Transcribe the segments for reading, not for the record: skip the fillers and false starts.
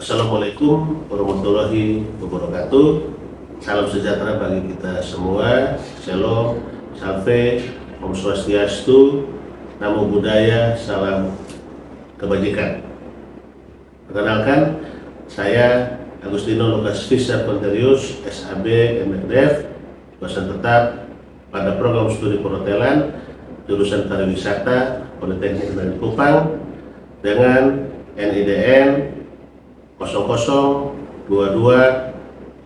Assalamualaikum warahmatullahi wabarakatuh. Salam sejahtera bagi kita semua. Shalom, salve, Om Swastiastu, Namo Buddhaya, salam kebajikan. Perkenalkan, saya Agustino Lucas Fischer Ponterius, SAB, MDF, dosen tetap pada program studi perhotelan jurusan pariwisata Politeknik Negeri Kupang dengan NIDN 0022069008.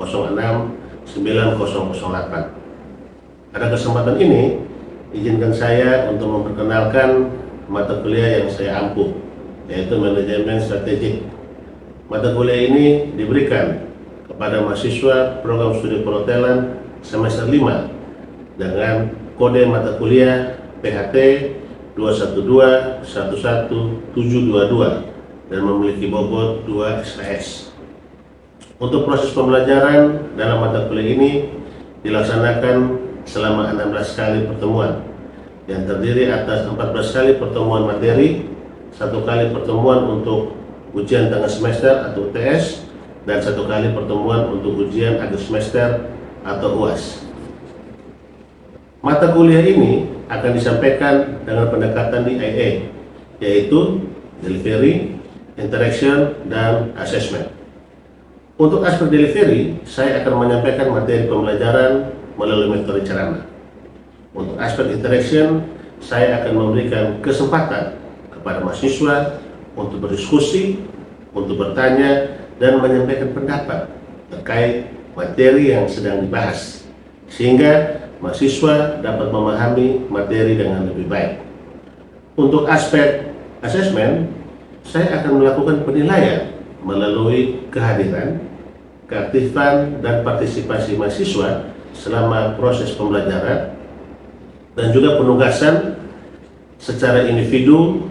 Pada kesempatan ini, izinkan saya untuk memperkenalkan mata kuliah yang saya ampuh, yaitu Manajemen Strategik. Mata kuliah ini diberikan kepada mahasiswa program studi perhotelan semester 5 dengan kode mata kuliah PHT 21211722 dan memiliki bobot 2 SKS. Untuk proses pembelajaran dalam mata kuliah ini dilaksanakan selama 16 kali pertemuan yang terdiri atas 14 kali pertemuan materi, 1 kali pertemuan untuk ujian tengah semester atau UTS, dan 1 kali pertemuan untuk ujian akhir semester atau UAS. Mata kuliah ini akan disampaikan dengan pendekatan DIA, yaitu delivery, interaction, dan assessment. Untuk aspek delivery, saya akan menyampaikan materi pembelajaran melalui metode cerama. Untuk aspek interaction, saya akan memberikan kesempatan kepada mahasiswa untuk berdiskusi, untuk bertanya, dan menyampaikan pendapat terkait materi yang sedang dibahas, sehingga mahasiswa dapat memahami materi dengan lebih baik. Untuk aspek assessment, saya akan melakukan penilaian melalui kehadiran, keaktifan, dan partisipasi mahasiswa selama proses pembelajaran, dan juga penugasan secara individu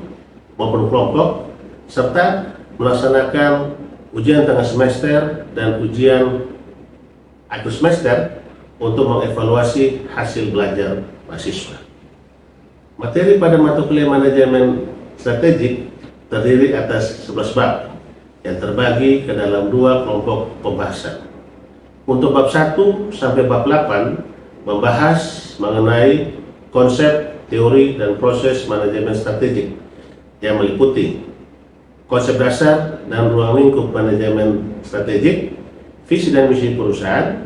maupun kelompok, serta melaksanakan ujian tengah semester dan ujian akhir semester untuk mengevaluasi hasil belajar mahasiswa. Materi pada mata kuliah manajemen strategik terdiri atas 11 bab yang terbagi ke dalam 2 kelompok pembahasan. Untuk bab 1 sampai bab 8 membahas mengenai konsep, teori, dan proses manajemen strategik yang meliputi konsep dasar dan ruang lingkup manajemen strategik, visi dan misi perusahaan,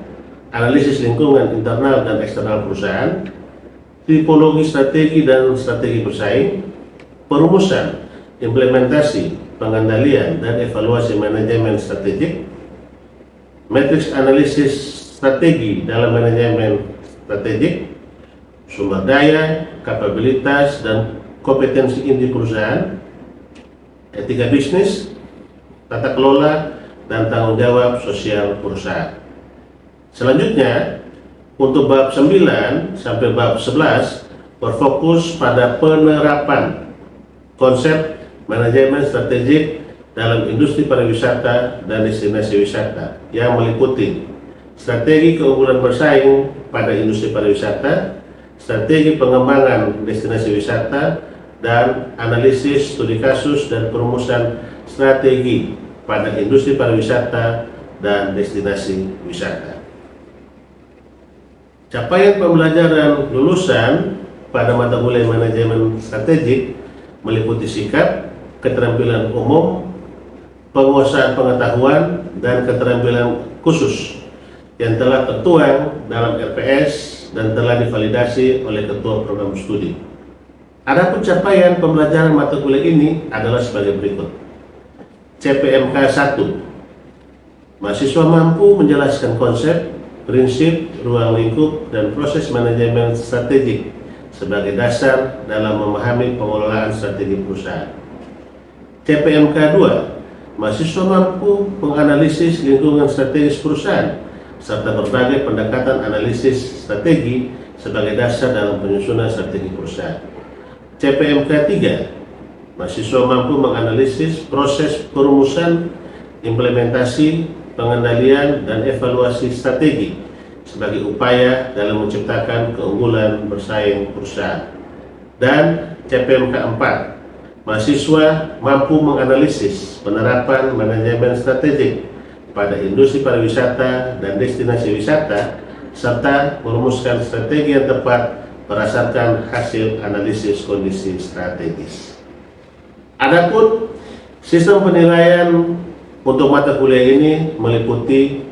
analisis lingkungan internal dan eksternal perusahaan, tipologi strategi dan strategi bersaing, perumusan, implementasi, pengendalian, dan evaluasi manajemen strategik, matriks analisis strategi dalam manajemen strategik, sumber daya, kapabilitas, dan kompetensi inti perusahaan, etika bisnis, tata kelola, dan tanggung jawab sosial perusahaan. Selanjutnya, untuk bab 9 sampai bab 11 berfokus pada penerapan konsep manajemen strategik dalam industri pariwisata dan destinasi wisata yang meliputi strategi keunggulan bersaing pada industri pariwisata, strategi pengembangan destinasi wisata, dan analisis studi kasus dan perumusan strategi pada industri pariwisata dan destinasi wisata. Capaian pembelajaran lulusan pada mata kuliah manajemen strategik meliputi sikap, keterampilan umum, penguasaan pengetahuan, dan keterampilan khusus yang telah tertuang dalam RPS dan telah divalidasi oleh Ketua Program Studi. Adapun capaian pembelajaran mata kuliah ini adalah sebagai berikut. CPMK 1, mahasiswa mampu menjelaskan konsep, prinsip, ruang lingkup, dan proses manajemen strategik sebagai dasar dalam memahami pengelolaan strategi perusahaan. CPMK 2, mahasiswa mampu menganalisis lingkungan strategis perusahaan serta berbagai pendekatan analisis strategi sebagai dasar dalam penyusunan strategi perusahaan. CPMK 3, mahasiswa mampu menganalisis proses perumusan, implementasi, pengendalian, dan evaluasi strategi sebagai upaya dalam menciptakan keunggulan bersaing perusahaan. Dan CPMK 4, mahasiswa mampu menganalisis penerapan manajemen strategik pada industri pariwisata dan destinasi wisata, serta merumuskan strategi yang tepat berdasarkan hasil analisis kondisi strategis. Adapun sistem penilaian untuk mata kuliah ini meliputi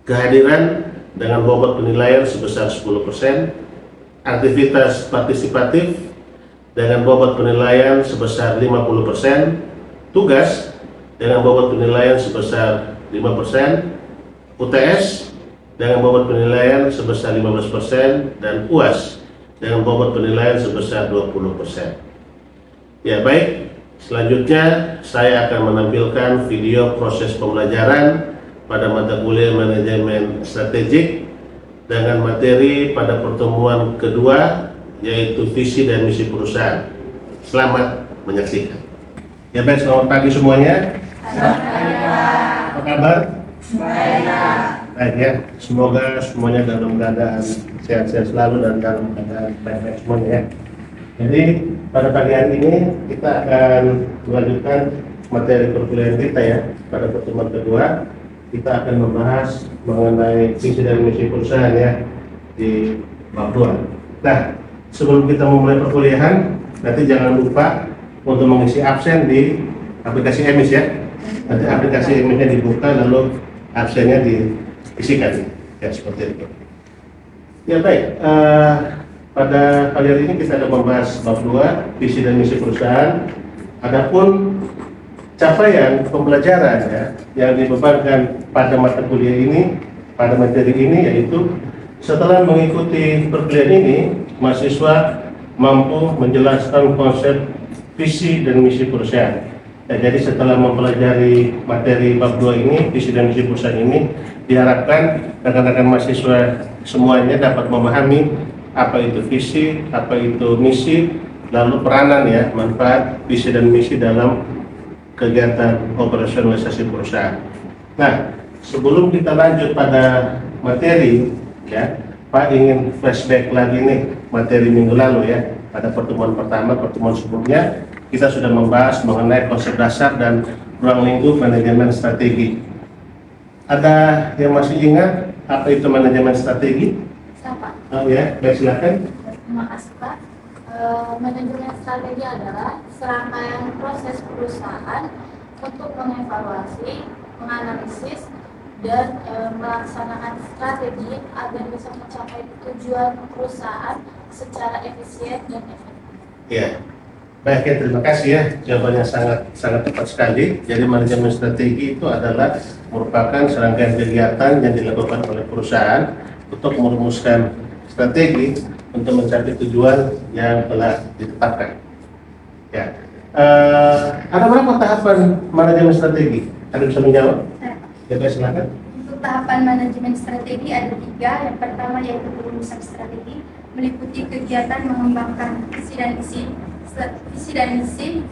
kehadiran dengan bobot penilaian sebesar 10%, aktivitas partisipatif dengan bobot penilaian sebesar 50%, tugas dengan bobot penilaian sebesar 5%, UTS dengan bobot penilaian sebesar 15%, dan UAS dengan bobot penilaian sebesar 20%. Ya baik, selanjutnya saya akan menampilkan video proses pembelajaran pada mata kuliah manajemen strategik dengan materi pada pertemuan kedua, yaitu visi dan misi perusahaan. Selamat menyaksikan. Ya baik, selamat pagi semuanya. Apa kabar? Baik ya, semoga semuanya dalam keadaan sehat-sehat selalu dan dalam keadaan baik-baik semuanya ya. Jadi pada pagi hari ini kita akan melanjutkan materi perkuliahan kita ya. Pada pertemuan kedua kita akan membahas mengenai visi dan misi perusahaan ya di bab 2. Nah, sebelum kita memulai perkuliahan, nanti jangan lupa untuk mengisi absen di aplikasi EMIS ya. Nanti aplikasi EMIS-nya dibuka lalu absennya diisikan ya, seperti itu. Ya baik, pada kali hari ini kita akan membahas bab 2, visi dan misi perusahaan. Adapun capaian pembelajaran ya yang dibebankan pada mata kuliah ini, pada materi ini, yaitu setelah mengikuti perkuliahan ini, mahasiswa mampu menjelaskan konsep visi dan misi perusahaan. Ya, jadi setelah mempelajari materi bab 2 ini, visi dan misi perusahaan ini, diharapkan rekan-rekan mahasiswa semuanya dapat memahami apa itu visi, apa itu misi, lalu peranan ya, manfaat visi dan misi dalam kegiatan operasionalisasi perusahaan. Nah, sebelum kita lanjut pada materi ya, Pak ingin flashback lagi nih materi minggu lalu ya. Pada pertemuan pertama, pertemuan sebelumnya kita sudah membahas mengenai konsep dasar dan ruang lingkup manajemen strategi. Ada yang masih ingat apa itu manajemen strategi? Oh ya, baik silakan. Terima kasih Pak. Manajemen strategi adalah serangkaian proses perusahaan untuk mengevaluasi, menganalisis, dan melaksanakan strategi agar bisa mencapai tujuan perusahaan secara efisien dan efektif. Ya, baik ya, terima kasih ya. Jawabannya sangat tepat sekali. Jadi manajemen strategi itu adalah merupakan serangkaian kegiatan yang dilakukan oleh perusahaan untuk merumuskan strategi untuk mencapai tujuan yang telah ditetapkan. Ya, ada berapa tahapan manajemen strategi? Ada bisa menjawab? Ya, baik, silakan. Untuk tahapan manajemen strategi ada 3. Yang pertama yaitu perumusan strategi, meliputi kegiatan mengembangkan visi dan misi,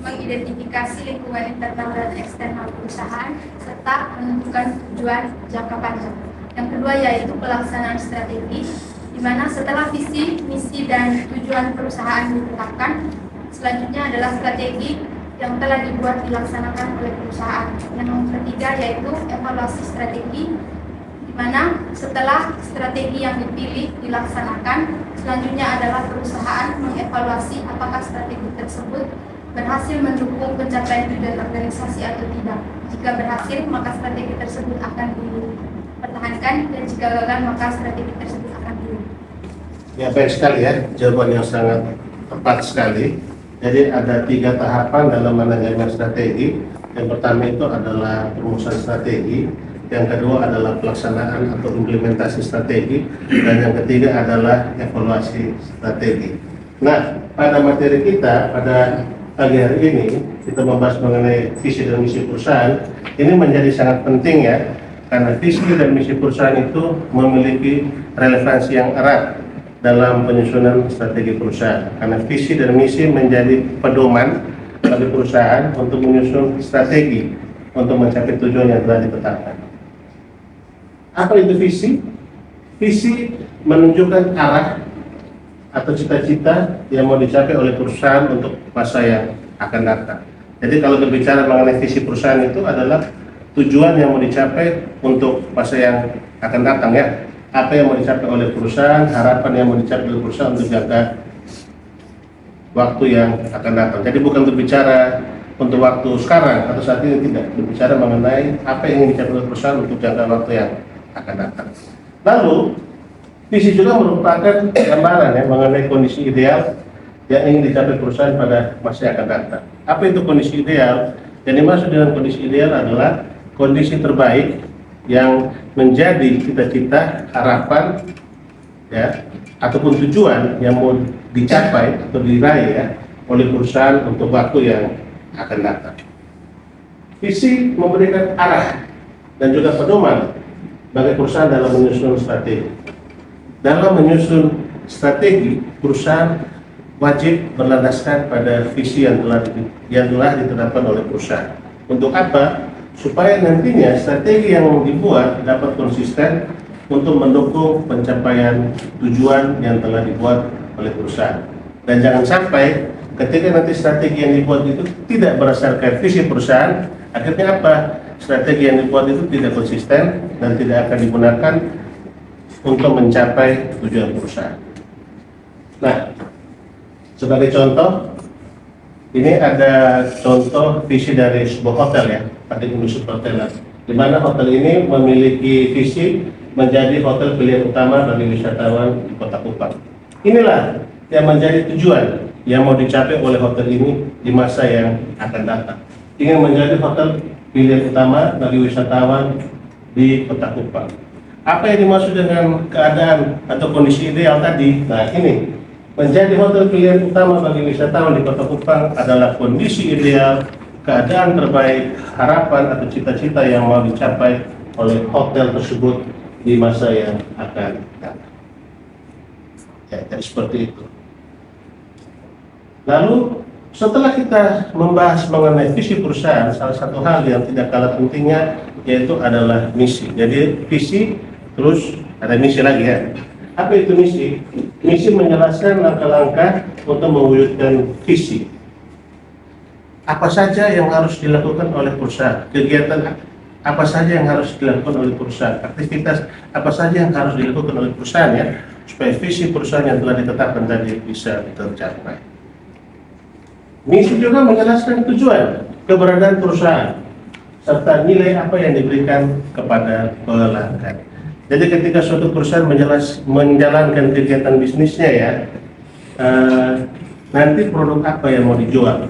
mengidentifikasi lingkungan internal dan eksternal perusahaan, serta menentukan tujuan jangka panjang. Yang kedua yaitu pelaksanaan strategi, di mana setelah visi, misi, dan tujuan perusahaan ditetapkan, selanjutnya adalah strategi yang telah dibuat dilaksanakan oleh perusahaan. Yang ketiga yaitu evaluasi strategi, di mana setelah strategi yang dipilih dilaksanakan, selanjutnya adalah perusahaan mengevaluasi apakah strategi tersebut berhasil mendukung pencapaian tujuan organisasi atau tidak. Jika berhasil, maka strategi tersebut akan dipertahankan, dan jika gagal, maka strategi tersebut akan diubah. Ya, baik sekali ya, jawaban yang sangat tepat sekali. Jadi ada 3 tahapan dalam manajemen strategi. Yang pertama itu adalah perumusan strategi, yang kedua adalah pelaksanaan atau implementasi strategi, dan yang ketiga adalah evaluasi strategi. Nah, pada materi kita pada pagi hari ini kita membahas mengenai visi dan misi perusahaan. Ini menjadi sangat penting ya, karena visi dan misi perusahaan itu memiliki relevansi yang erat dalam penyusunan strategi perusahaan, karena visi dan misi menjadi pedoman bagi perusahaan untuk menyusun strategi untuk mencapai tujuan yang telah ditetapkan. Apa itu visi? Visi menunjukkan atau cita-cita yang mau dicapai oleh perusahaan untuk masa yang akan datang. Jadi kalau berbicara mengenai visi perusahaan itu adalah tujuan yang mau dicapai untuk masa yang akan datang ya. Apa yang mau dicapai oleh perusahaan, harapan yang mau dicapai oleh perusahaan untuk jangka waktu yang akan datang. Jadi bukan berbicara untuk waktu sekarang atau saat ini, tidak. Berbicara mengenai apa yang ingin dicapai oleh perusahaan untuk jangka waktu yang akan datang. Lalu, visi juga merupakan gambaran ya mengenai kondisi ideal yang ingin dicapai perusahaan pada masa yang akan datang. Apa itu kondisi ideal? Yang dimaksud dengan kondisi ideal adalah kondisi terbaik yang menjadi cita-cita, harapan, ya, ataupun tujuan yang mau dicapai atau diraih ya oleh perusahaan untuk waktu yang akan datang. Visi memberikan arah dan juga pedoman bagi perusahaan dalam menyusun strategi. Dalam menyusun strategi, perusahaan wajib berlandaskan pada visi yang telah ditetapkan oleh perusahaan. Untuk apa? Supaya nantinya strategi yang dibuat dapat konsisten untuk mendukung pencapaian tujuan yang telah dibuat oleh perusahaan. Dan jangan sampai ketika nanti strategi yang dibuat itu tidak berdasarkan visi perusahaan, akhirnya apa? Strategi yang dibuat itu tidak konsisten dan tidak akan digunakan untuk mencapai tujuan perusahaan. Nah, sebagai contoh, ini ada contoh visi dari sebuah hotel ya, pada industri perhotelan, di mana hotel ini memiliki visi menjadi hotel pilihan utama bagi wisatawan di Kota Kupang. Inilah yang menjadi tujuan yang mau dicapai oleh hotel ini di masa yang akan datang. Ingin menjadi hotel pilihan utama bagi wisatawan di Kota Kupang. Apa yang dimaksud dengan keadaan atau kondisi ideal tadi? Nah, ini menjadi hotel pilihan utama bagi wisatawan di Kota Kupang adalah kondisi ideal, keadaan terbaik, harapan atau cita-cita yang mau dicapai oleh hotel tersebut di masa yang akan datang. Ya, jadi seperti itu. Lalu setelah kita membahas mengenai visi perusahaan, salah satu hal yang tidak kalah pentingnya yaitu adalah misi. Jadi visi terus ada misi lagi ya. Apa itu misi? Misi menjelaskan langkah-langkah untuk mewujudkan visi. Apa saja yang harus dilakukan oleh perusahaan? Kegiatan apa saja yang harus dilakukan oleh perusahaan? Aktivitas apa saja yang harus dilakukan oleh perusahaan ya, supaya visi perusahaan yang telah ditetapkan tadi bisa tercapai. Misi juga menjelaskan tujuan, keberadaan perusahaan, serta nilai apa yang diberikan kepada pelanggan. Jadi ketika suatu perusahaan menjalankan kegiatan bisnisnya ya, nanti produk apa yang mau dijual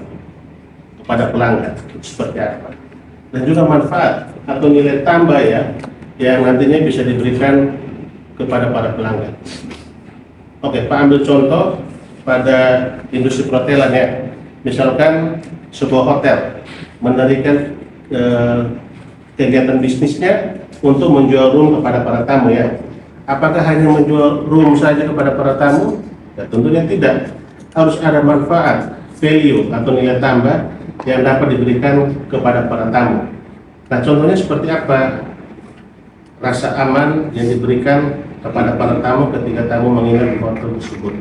kepada pelanggan, seperti apa, dan juga manfaat atau nilai tambah ya, yang nantinya bisa diberikan kepada para pelanggan. Oke, Pak ambil contoh pada industri perhotelan ya. Misalkan sebuah hotel mendirikan kegiatan bisnisnya untuk menjual room kepada para tamu ya. Apakah hanya menjual room saja kepada para tamu? Ya tentunya tidak. Harus ada manfaat, value atau nilai tambah yang dapat diberikan kepada para tamu. Nah, contohnya seperti apa? Rasa aman yang diberikan kepada para tamu ketika tamu menginap di hotel tersebut.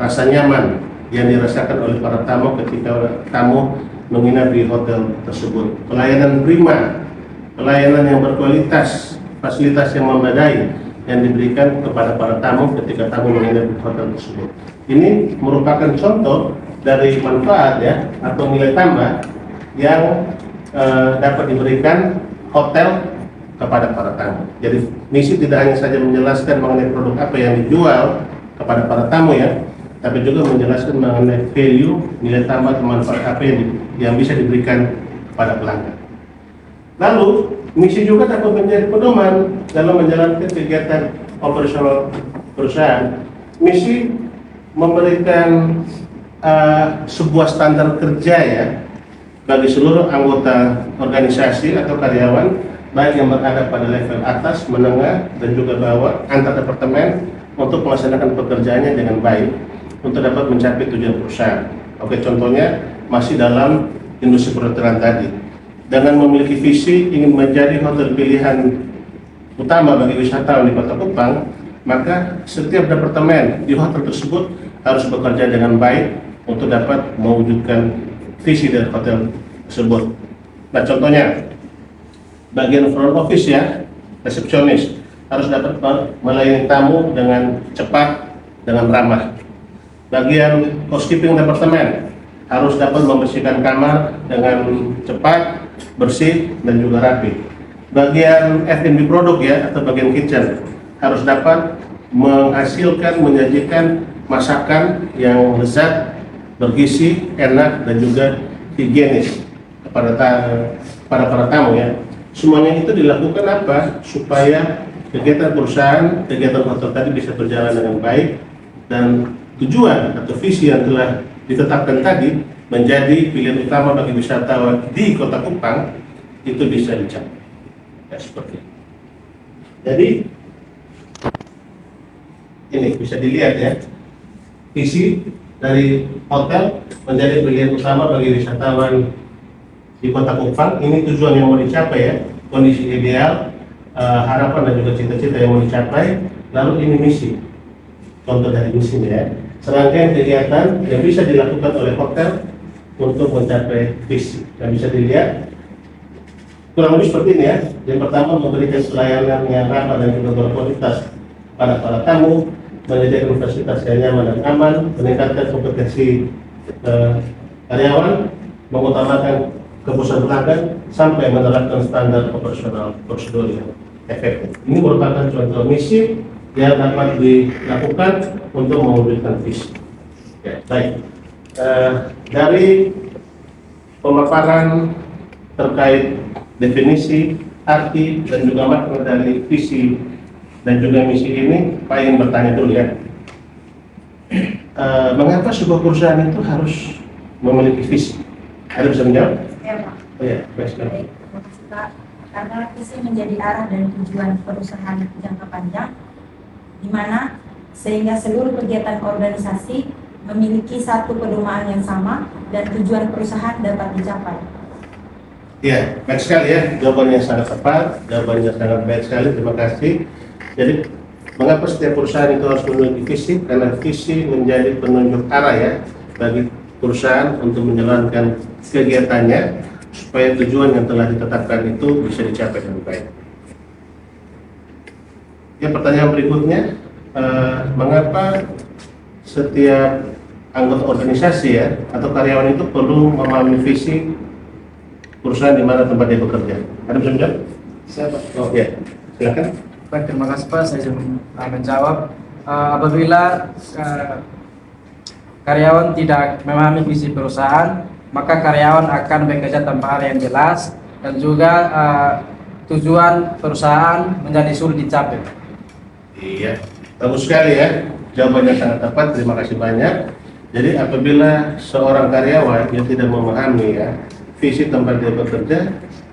Rasa nyaman yang dirasakan oleh para tamu ketika tamu menginap di hotel tersebut. Pelayanan prima, pelayanan yang berkualitas, fasilitas yang memadai yang diberikan kepada para tamu ketika tamu menginap di hotel tersebut. Ini merupakan contoh dari manfaat ya atau nilai tambah yang dapat diberikan hotel kepada para tamu. Jadi misi tidak hanya saja menjelaskan mengenai produk apa yang dijual kepada para tamu ya, tapi juga menjelaskan mengenai value, nilai tambah atau manfaat apa yang bisa diberikan kepada pelanggan. Lalu misi juga dapat menjadi pedoman dalam menjalankan kegiatan operasional perusahaan. Misi memberikan sebuah standar kerja ya bagi seluruh anggota organisasi atau karyawan, baik yang berada pada level atas, menengah, dan juga bawah antar departemen untuk melaksanakan pekerjaannya dengan baik untuk dapat mencapai tujuan perusahaan. Oke, contohnya masih dalam industri perhotelan tadi. Dengan memiliki visi ingin menjadi hotel pilihan utama bagi wisatawan di Kota Kupang, maka setiap departemen di hotel tersebut harus bekerja dengan baik untuk dapat mewujudkan visi dari hotel tersebut. Nah, contohnya bagian front office ya, resepsionis harus dapat melayani tamu dengan cepat, dengan ramah. Bagian housekeeping departemen harus dapat membersihkan kamar dengan cepat, bersih, dan juga rapi. Bagian F&B produk ya, atau bagian kitchen harus dapat menghasilkan, menyajikan masakan yang lezat, bergizi, enak, dan juga higienis kepada para tamu ya. Semuanya itu dilakukan apa? Supaya kegiatan perusahaan, kegiatan hotel tadi bisa berjalan dengan baik dan tujuan atau visi yang telah ditetapkan tadi menjadi pilihan utama bagi wisatawan di Kota Kupang itu bisa dicapai. Ya, seperti itu. Jadi ini bisa dilihat ya, visi dari hotel menjadi pilihan utama bagi wisatawan di Kota Kupang. Ini tujuan yang mau dicapai ya, kondisi ideal, harapan dan juga cita-cita yang mau dicapai. Lalu ini misi, contoh dari misinya ya, serangkaian kegiatan yang bisa dilakukan oleh hotel untuk mencapai visi. Yang bisa dilihat kurang lebih seperti ini ya. Yang pertama, memberikan pelayanan yang ramah dan juga berkualitas pada para tamu, menyediakan fasilitas yang nyaman dan aman, meningkatkan kompetensi karyawan, mengutamakan kepuasan pelanggan, sampai menerapkan standar operasional prosedur yang efektif. Ini merupakan contoh misi yang dapat dilakukan untuk mewujudkan visi. Ya, baik. Dari pemaparan terkait definisi, arti, dan juga makna dari visi dan juga misi ini, Pak ingin bertanya dulu ya. Mengapa sebuah perusahaan itu harus memiliki visi? Ada bisa menjawab? Ya, Pak. Oh ya, baik sekali. Baik, terima kasih, Pak. Karena visi menjadi arah dan tujuan perusahaan jangka panjang, di mana sehingga seluruh kegiatan organisasi memiliki satu pedoman yang sama dan tujuan perusahaan dapat dicapai. Ya, baik sekali ya, jawabannya sangat tepat, jawabannya sangat baik sekali, terima kasih. Jadi, mengapa setiap perusahaan itu harus memiliki visi? Karena visi menjadi penunjuk arah ya bagi perusahaan untuk menjalankan kegiatannya supaya tujuan yang telah ditetapkan itu bisa dicapai dengan baik. Ya, pertanyaan berikutnya, mengapa setiap anggota organisasi ya atau karyawan itu perlu memahami visi perusahaan di mana tempat dia bekerja? Ada bisa menjawab? Saya Pak. Oh ya, silakan. Baik, terima kasih Pak. Saya menjawab. Apabila karyawan tidak memahami visi perusahaan, maka karyawan akan bekerja tanpa arah yang jelas dan juga tujuan perusahaan menjadi sulit dicapai. Iya, bagus sekali ya. Jawabannya sangat tepat. Terima kasih banyak. Jadi apabila seorang karyawan yang tidak memahami ya visi tempat dia bekerja,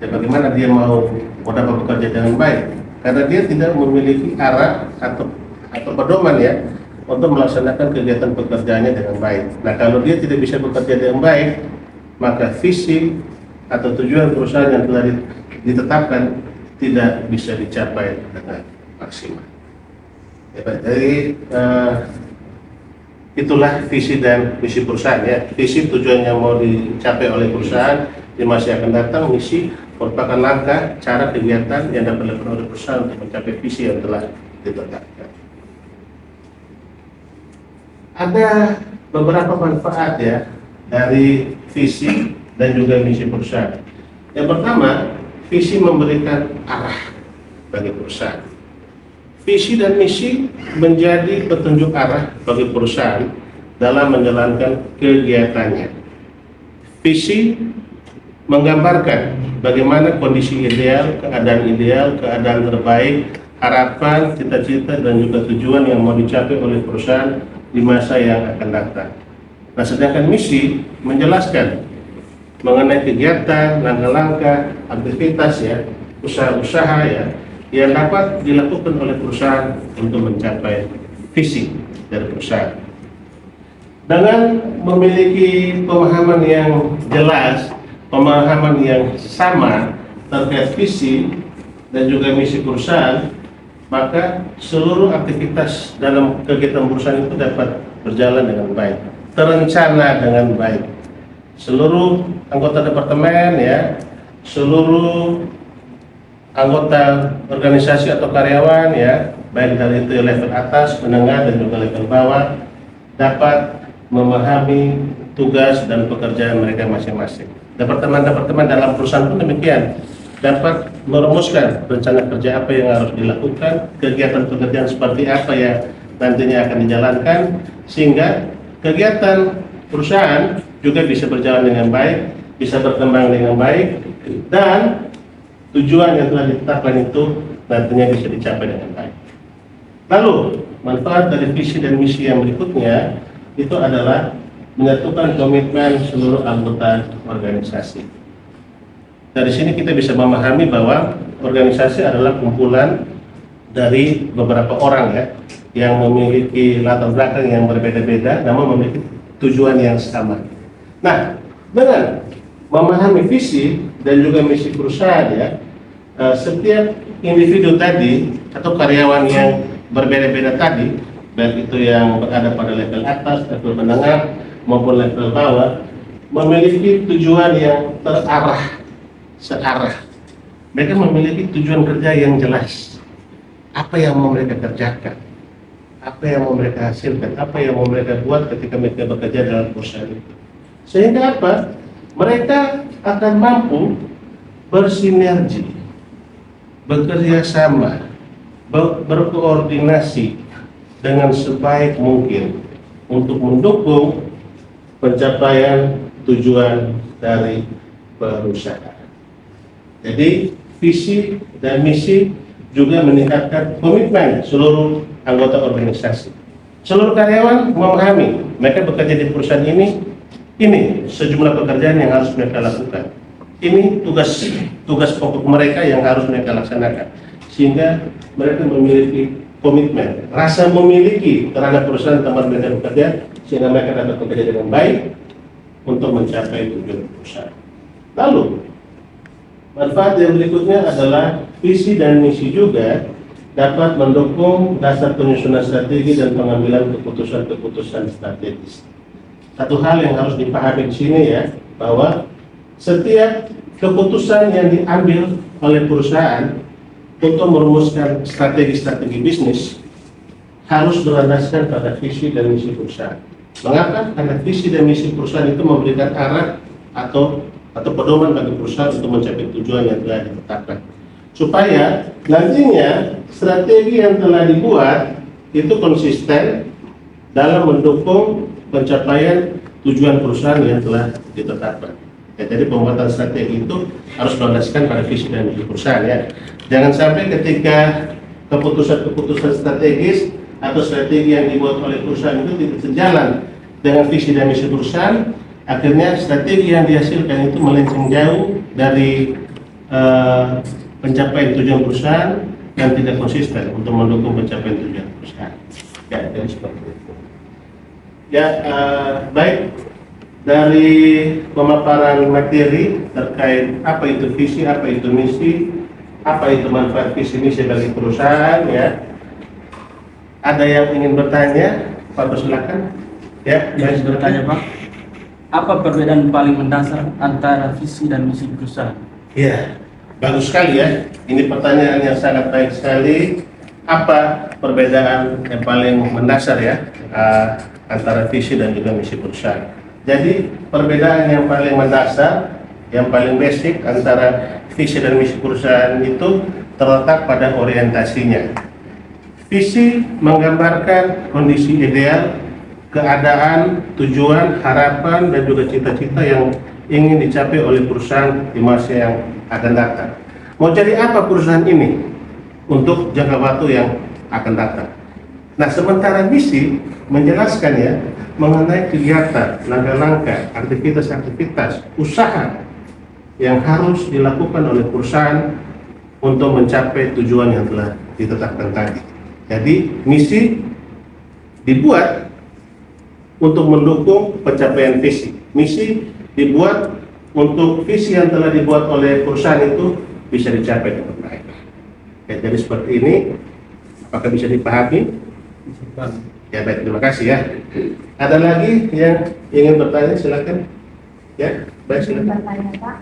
ya bagaimana dia mau dapat bekerja dengan baik? Karena dia tidak memiliki arah atau pedoman ya untuk melaksanakan kegiatan pekerjaannya dengan baik. Nah, kalau dia tidak bisa bekerja dengan baik, maka visi atau tujuan perusahaan yang telah ditetapkan tidak bisa dicapai dengan maksimal. Ya, jadi itulah visi dan misi perusahaan ya. Visi tujuan yang mau dicapai oleh perusahaan di masa yang akan datang, misi merupakan langkah cara kegiatan yang dapat dilakukan oleh perusahaan untuk mencapai visi yang telah ditetapkan. Ada beberapa manfaat ya dari visi dan juga misi perusahaan. Yang pertama, visi memberikan arah bagi perusahaan. Visi dan misi menjadi petunjuk arah bagi perusahaan dalam menjalankan kegiatannya. Visi menggambarkan bagaimana kondisi ideal, keadaan terbaik, harapan, cita-cita, dan juga tujuan yang mau dicapai oleh perusahaan di masa yang akan datang. Nah, sedangkan misi menjelaskan mengenai kegiatan, langkah-langkah, aktivitas ya, usaha-usaha ya, yang dapat dilakukan oleh perusahaan untuk mencapai visi dari perusahaan. Dengan memiliki pemahaman yang jelas, pemahaman yang sama terkait visi dan juga misi perusahaan, maka seluruh aktivitas dalam kegiatan perusahaan itu dapat berjalan dengan baik, terencana dengan baik. Seluruh anggota departemen ya, seluruh anggota organisasi atau karyawan ya, baik dari itu level atas, menengah dan juga level bawah, dapat memahami tugas dan pekerjaan mereka masing-masing. Departemen-departemen dalam perusahaan pun demikian, dapat merumuskan rencana kerja apa yang harus dilakukan, kegiatan pekerjaan seperti apa yang nantinya akan dijalankan, sehingga kegiatan perusahaan juga bisa berjalan dengan baik, bisa berkembang dengan baik, dan tujuan yang telah ditetapkan itu nantinya bisa dicapai dengan baik. Lalu, manfaat dari visi dan misi yang berikutnya itu adalah menyatukan komitmen seluruh anggota organisasi. Dari sini kita bisa memahami bahwa organisasi adalah kumpulan dari beberapa orang ya, yang memiliki latar belakang yang berbeda-beda, namun memiliki tujuan yang sama. Nah, dengan memahami visi dan juga misi perusahaan ya, setiap individu tadi atau karyawan yang berbeda-beda tadi, baik itu yang berada pada level atas, level menengah maupun level bawah, memiliki tujuan yang terarah, searah. Mereka memiliki tujuan kerja yang jelas. Apa yang mau mereka kerjakan, apa yang mau mereka hasilkan, apa yang mau mereka buat ketika mereka bekerja dalam perusahaan itu. Sehingga apa? Mereka akan mampu bersinergi, bekerja sama, berkoordinasi dengan sebaik mungkin untuk mendukung pencapaian tujuan dari perusahaan. Jadi visi dan misi juga meningkatkan komitmen seluruh anggota organisasi. Seluruh karyawan memahami mereka bekerja di perusahaan ini sejumlah pekerjaan yang harus mereka lakukan. Ini tugas pokok mereka yang harus mereka laksanakan, sehingga mereka memiliki komitmen, rasa memiliki terhadap perusahaan tempat mereka bekerja, sehingga mereka dapat bekerja dengan baik untuk mencapai tujuan perusahaan. Lalu, manfaat yang berikutnya adalah visi dan misi juga dapat mendukung dasar penyusunan strategi dan pengambilan keputusan-keputusan strategis. Satu hal yang harus dipahami di sini ya, bahwa setiap keputusan yang diambil oleh perusahaan untuk merumuskan strategi-strategi bisnis harus berlandaskan pada visi dan misi perusahaan. Mengapa? Karena visi dan misi perusahaan itu memberikan arah atau pedoman bagi perusahaan untuk mencapai tujuan yang telah ditetapkan. Supaya nantinya strategi yang telah dibuat itu konsisten dalam mendukung pencapaian tujuan perusahaan yang telah ditetapkan. Ya, jadi pembuatan strategi itu harus berlandaskan pada visi dan misi perusahaan ya. Jangan sampai ketika keputusan-keputusan strategis atau strategi yang dibuat oleh perusahaan itu tidak sejalan dengan visi dan misi perusahaan, akhirnya strategi yang dihasilkan itu melenceng jauh dari pencapaian tujuan perusahaan dan tidak konsisten untuk mendukung pencapaian tujuan perusahaan. Ya, jadi seperti itu. Ya, baik. Dari pemaparan materi terkait apa itu visi, apa itu misi, apa itu manfaat visi misi bagi perusahaan ya. Ada yang ingin bertanya? Pak, silakan. Ya, Saya bertanya Pak, apa perbedaan paling mendasar antara visi dan misi perusahaan? Ya, bagus sekali ya. Ini pertanyaan yang sangat baik sekali. Apa perbedaan yang paling mendasar ya antara visi dan juga misi perusahaan? Jadi perbedaan yang paling mendasar, yang paling basic antara visi dan misi perusahaan itu terletak pada orientasinya. Visi menggambarkan kondisi ideal, keadaan, tujuan, harapan, dan juga cita-cita yang ingin dicapai oleh perusahaan di masa yang akan datang. Mau jadi apa perusahaan ini untuk jangka waktu yang akan datang? Nah, sementara misi menjelaskan ya mengenai kegiatan, langkah-langkah, aktivitas-aktivitas, usaha yang harus dilakukan oleh perusahaan untuk mencapai tujuan yang telah ditetapkan tadi. Jadi misi dibuat untuk mendukung pencapaian visi. Misi dibuat untuk visi yang telah dibuat oleh perusahaan itu bisa dicapai dengan baik. Ya, jadi seperti ini Apakah bisa dipahami? Ya baik, terima kasih ya. Ada lagi yang ingin bertanya, silakan. Ya, baik silakan. Bertanya Pak,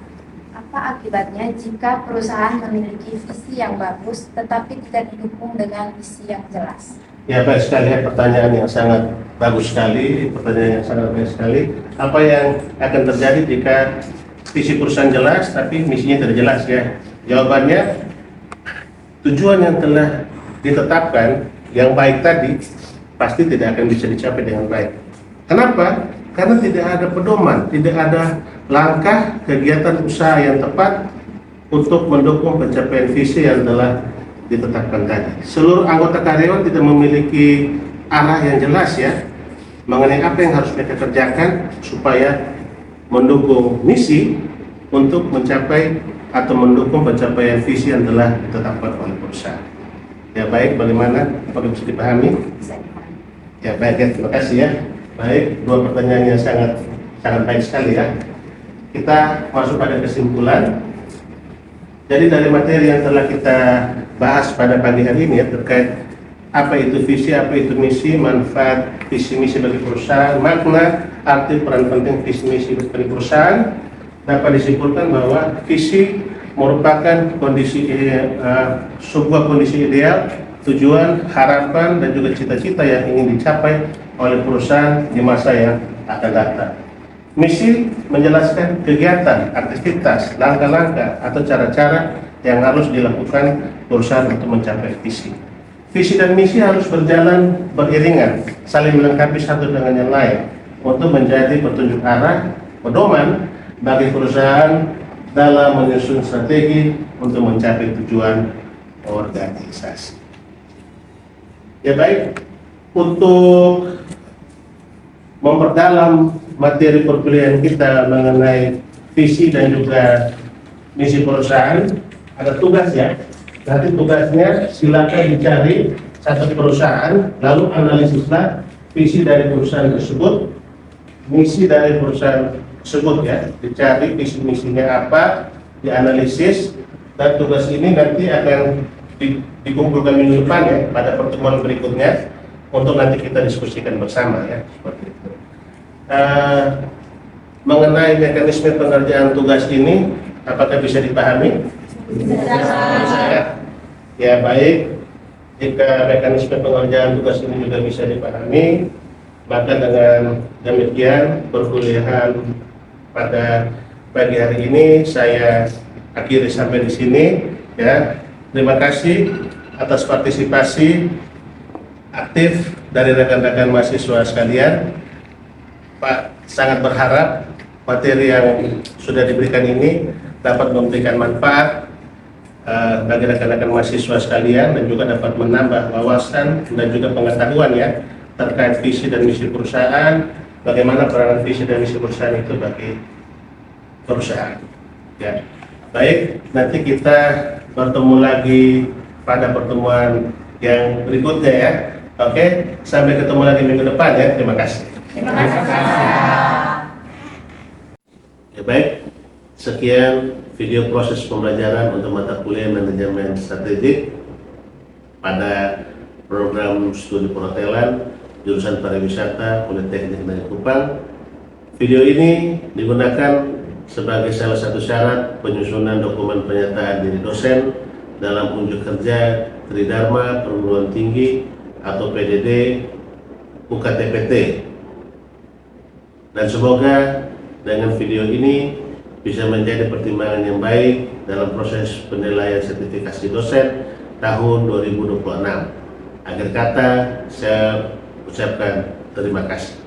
apa akibatnya jika perusahaan memiliki visi yang bagus tetapi tidak didukung dengan misi yang jelas? Ya baik sekali, pertanyaan yang sangat bagus sekali, pertanyaan yang sangat baik sekali. Apa yang akan terjadi jika visi perusahaan jelas tapi misinya tidak jelas ya? Jawabannya, tujuan yang telah ditetapkan yang baik tadi pasti tidak akan bisa dicapai dengan baik. Kenapa? Karena tidak ada pedoman, tidak ada langkah kegiatan usaha yang tepat untuk mendukung pencapaian visi yang telah ditetapkan tadi. Seluruh anggota karyawan tidak memiliki arah yang jelas ya mengenai apa yang harus mereka kerjakan supaya mendukung misi untuk mencapai atau mendukung pencapaian visi yang telah ditetapkan oleh perusahaan. Ya baik, bagaimana? Apakah bisa dipahami? Ya baik ya, terima kasih ya. Baik, dua pertanyaan yang sangat baik sekali ya. Kita masuk pada kesimpulan. Jadi dari materi yang telah kita bahas pada pagi hari ini ya, terkait apa itu visi, apa itu misi, manfaat visi misi bagi perusahaan, makna, arti peran penting visi misi bagi perusahaan, dapat disimpulkan bahwa visi merupakan sebuah kondisi ideal, tujuan, harapan, dan juga cita-cita yang ingin dicapai oleh perusahaan di masa yang akan datang. Misi menjelaskan kegiatan, aktivitas, langkah-langkah, atau cara-cara yang harus dilakukan perusahaan untuk mencapai visi. Visi dan misi harus berjalan beriringan, saling melengkapi satu dengan yang lain, untuk menjadi petunjuk arah, pedoman bagi perusahaan dalam menyusun strategi untuk mencapai tujuan organisasi. Ya baik, untuk memperdalam materi perkuliahan kita mengenai visi dan juga misi perusahaan, ada tugas ya. Nanti tugasnya silakan dicari satu perusahaan, lalu analisislah visi dari perusahaan tersebut, misi dari perusahaan tersebut ya, dicari visi misinya apa, dianalisis, dan tugas ini nanti akan dikumpulkan minggu depan ya, pada pertemuan berikutnya untuk nanti kita diskusikan bersama ya, seperti itu. Mengenai mekanisme pengerjaan tugas ini, apakah bisa dipahami? Bisa. Ya baik, jika mekanisme pengerjaan tugas ini juga bisa dipahami, maka dengan demikian perkuliahan pada pagi hari ini saya akhiri sampai di sini ya. Terima kasih atas partisipasi aktif dari rekan-rekan mahasiswa sekalian. Pak sangat berharap materi yang sudah diberikan ini dapat memberikan manfaat bagi rekan-rekan mahasiswa sekalian dan juga dapat menambah wawasan dan juga pengetahuan ya terkait visi dan misi perusahaan, bagaimana peranan visi dan misi perusahaan itu bagi perusahaan. Ya. Baik, nanti kita bertemu lagi pada pertemuan yang berikutnya ya. Oke, sampai ketemu lagi minggu depan ya. Terima kasih. Terima kasih. Ya baik, sekian video proses pembelajaran untuk mata kuliah manajemen strategik pada program studi perhotelan jurusan pariwisata Politeknik Negeri Kupang. Video ini digunakan sebagai salah satu syarat penyusunan dokumen pernyataan diri dosen dalam unjuk kerja Tridharma Perguruan Tinggi atau PDD UKTPT. Dan semoga dengan video ini bisa menjadi pertimbangan yang baik dalam proses penilaian sertifikasi dosen tahun 2026. Akhir kata, saya ucapkan terima kasih.